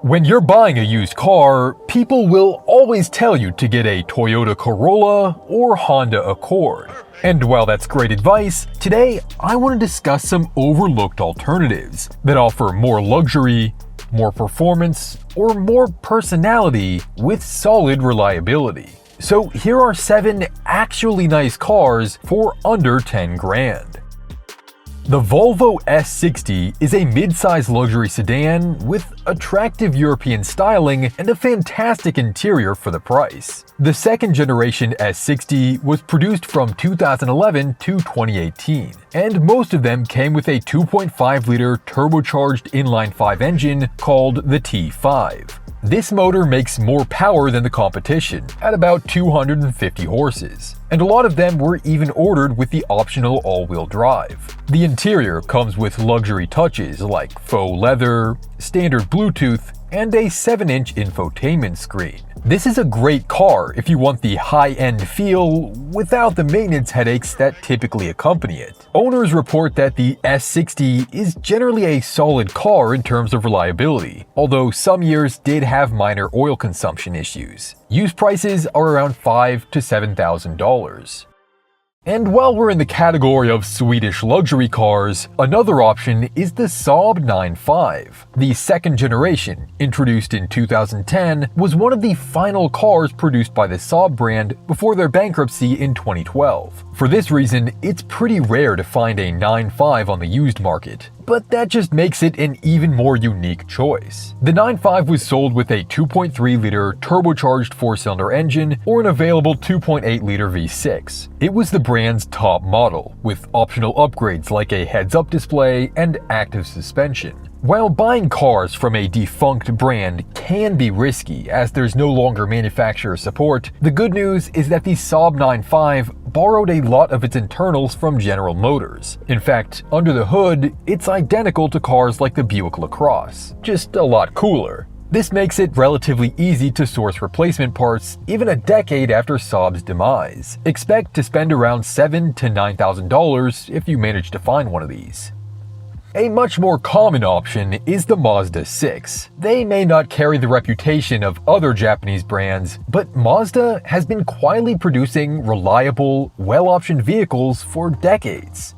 When you're buying a used car, people will always tell you to get a Toyota Corolla or Honda Accord. And while that's great advice, today I want to discuss some overlooked alternatives that offer more luxury, more performance, or more personality with solid reliability. So here are 7 actually nice cars for under 10 grand. The Volvo S60 is a mid-size luxury sedan with attractive European styling and a fantastic interior for the price. The second generation S60 was produced from 2011 to 2018, and most of them came with a 2.5-liter turbocharged inline-5 engine called the T5. This motor makes more power than the competition, at about 250 horses, and a lot of them were even ordered with the optional all-wheel drive. The interior comes with luxury touches like faux leather, standard Bluetooth, and a 7-inch infotainment screen. This is a great car if you want the high-end feel without the maintenance headaches that typically accompany it. Owners report that the S60 is generally a solid car in terms of reliability, although some years did have minor oil consumption issues. Used prices are around $5,000 to $7,000. And while we're in the category of Swedish luxury cars, another option is the Saab 9.5. The second generation, introduced in 2010, was one of the final cars produced by the Saab brand before their bankruptcy in 2012. For this reason, it's pretty rare to find a 9.5 on the used market, but that just makes it an even more unique choice. The 9.5 was sold with a 2.3-liter turbocharged 4-cylinder engine or an available 2.8-liter V6. It was the brand's top model, with optional upgrades like a heads-up display and active suspension. While buying cars from a defunct brand can be risky as there's no longer manufacturer support, the good news is that the Saab 9.5 borrowed a lot of its internals from General Motors. In fact, under the hood, it's identical to cars like the Buick LaCrosse, just a lot cooler. This makes it relatively easy to source replacement parts even a decade after Saab's demise. Expect to spend around $7,000 to $9,000 if you manage to find one of these. A much more common option is the Mazda 6. They may not carry the reputation of other Japanese brands, but Mazda has been quietly producing reliable, well-optioned vehicles for decades.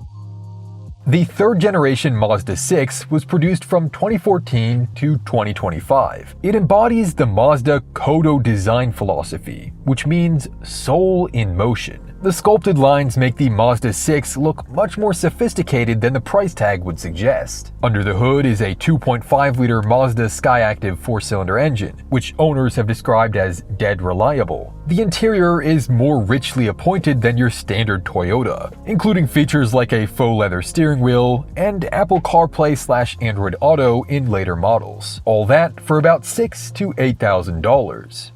The third generation Mazda 6 was produced from 2014 to 2025. It embodies the Mazda Kodo design philosophy, which means soul in motion. The sculpted lines make the Mazda 6 look much more sophisticated than the price tag would suggest. Under the hood is a 2.5-liter Mazda Skyactiv 4-cylinder engine, which owners have described as dead reliable. The interior is more richly appointed than your standard Toyota, including features like a faux leather steering wheel and Apple CarPlay/Android Auto in later models. All that for about $6,000 to $8,000.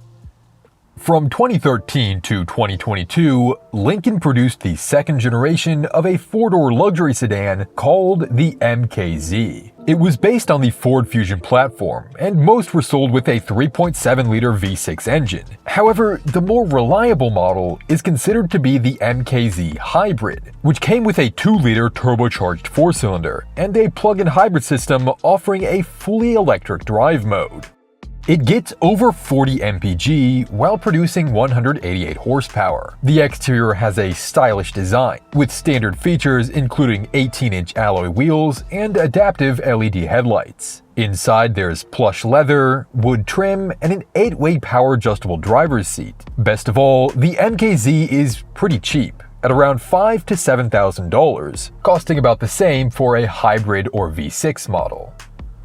From 2013 to 2022, Lincoln produced the second generation of a 4-door luxury sedan called the MKZ. It was based on the Ford Fusion platform, and most were sold with a 3.7-liter V6 engine. However, the more reliable model is considered to be the MKZ Hybrid, which came with a 2-liter turbocharged 4-cylinder and a plug-in hybrid system offering a fully electric drive mode. It gets over 40 mpg while producing 188 horsepower. The exterior has a stylish design, with standard features including 18-inch alloy wheels and adaptive LED headlights. Inside there's plush leather, wood trim, and an 8-way power-adjustable driver's seat. Best of all, the MKZ is pretty cheap, at around $5,000 to $7,000, costing about the same for a hybrid or V6 model.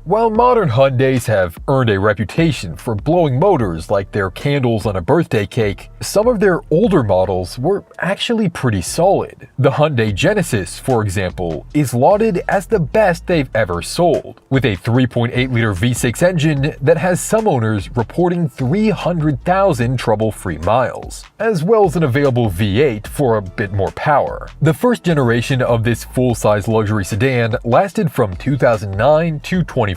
While modern Hyundais have earned a reputation for blowing motors like their candles on a birthday cake, some of their older models were actually pretty solid. The Hyundai Genesis, for example, is lauded as the best they've ever sold, with a 3.8-liter V6 engine that has some owners reporting 300,000 trouble-free miles, as well as an available V8 for a bit more power. The first generation of this full-size luxury sedan lasted from 2009 to 2014.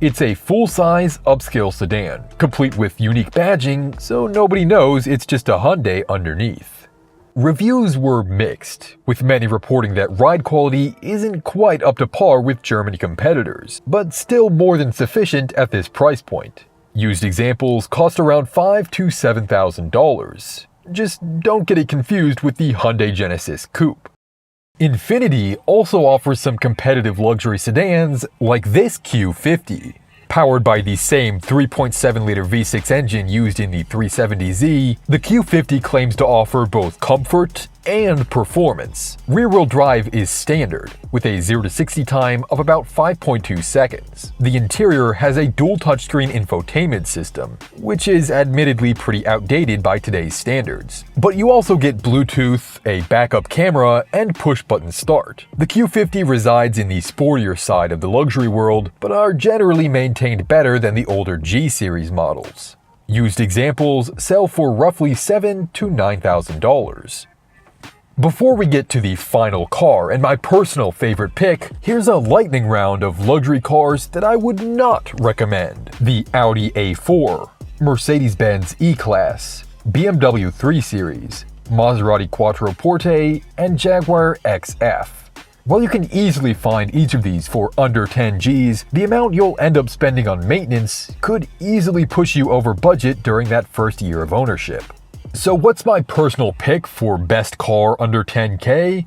It's a full-size upscale sedan, complete with unique badging, so nobody knows it's just a Hyundai underneath. Reviews were mixed, with many reporting that ride quality isn't quite up to par with German competitors, but still more than sufficient at this price point. Used examples cost around $5,000 to $7,000. Just don't get it confused with the Hyundai Genesis Coupe. Infiniti also offers some competitive luxury sedans like this Q50. Powered by the same 3.7-liter V6 engine used in the 370Z, the Q50 claims to offer both comfort and performance. Rear-wheel drive is standard, with a 0-60 time of about 5.2 seconds. The interior has a dual touchscreen infotainment system, which is admittedly pretty outdated by today's standards. But you also get Bluetooth, a backup camera, and push-button start. The Q50 resides in the sportier side of the luxury world, but are generally maintained better than the older G-series models. Used examples sell for roughly $7,000 to $9,000. Before we get to the final car and my personal favorite pick, here's a lightning round of luxury cars that I would not recommend. The Audi A4, Mercedes-Benz E-Class, BMW 3 Series, Maserati Quattroporte, and Jaguar XF. While you can easily find each of these for under 10 Gs, the amount you'll end up spending on maintenance could easily push you over budget during that first year of ownership. So what's my personal pick for best car under 10K?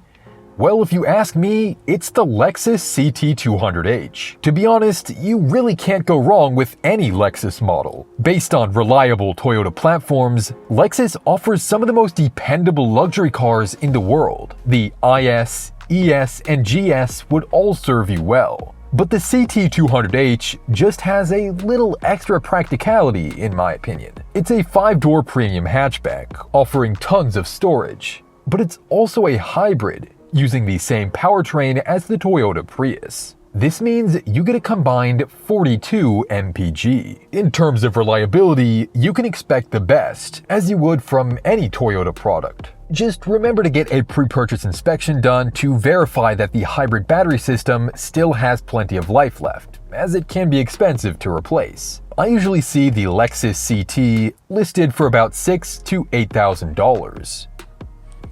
Well, if you ask me, it's the Lexus CT200H. To be honest, you really can't go wrong with any Lexus model. Based on reliable Toyota platforms, Lexus offers some of the most dependable luxury cars in the world. The IS, ES, and GS would all serve you well. But the CT200H just has a little extra practicality in my opinion. It's a 5-door premium hatchback, offering tons of storage. But it's also a hybrid, using the same powertrain as the Toyota Prius. This means you get a combined 42 mpg. In terms of reliability, you can expect the best, as you would from any Toyota product. Just remember to get a pre-purchase inspection done to verify that the hybrid battery system still has plenty of life left, as it can be expensive to replace. I usually see the Lexus CT listed for about $6,000 to $8,000.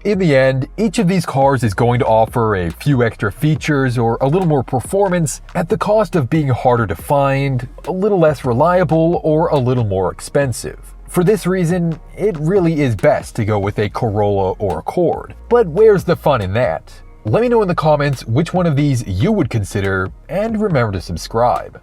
In the end, each of these cars is going to offer a few extra features or a little more performance at the cost of being harder to find, a little less reliable, or a little more expensive. For this reason, it really is best to go with a Corolla or Accord. But where's the fun in that? Let me know in the comments which one of these you would consider, and remember to subscribe.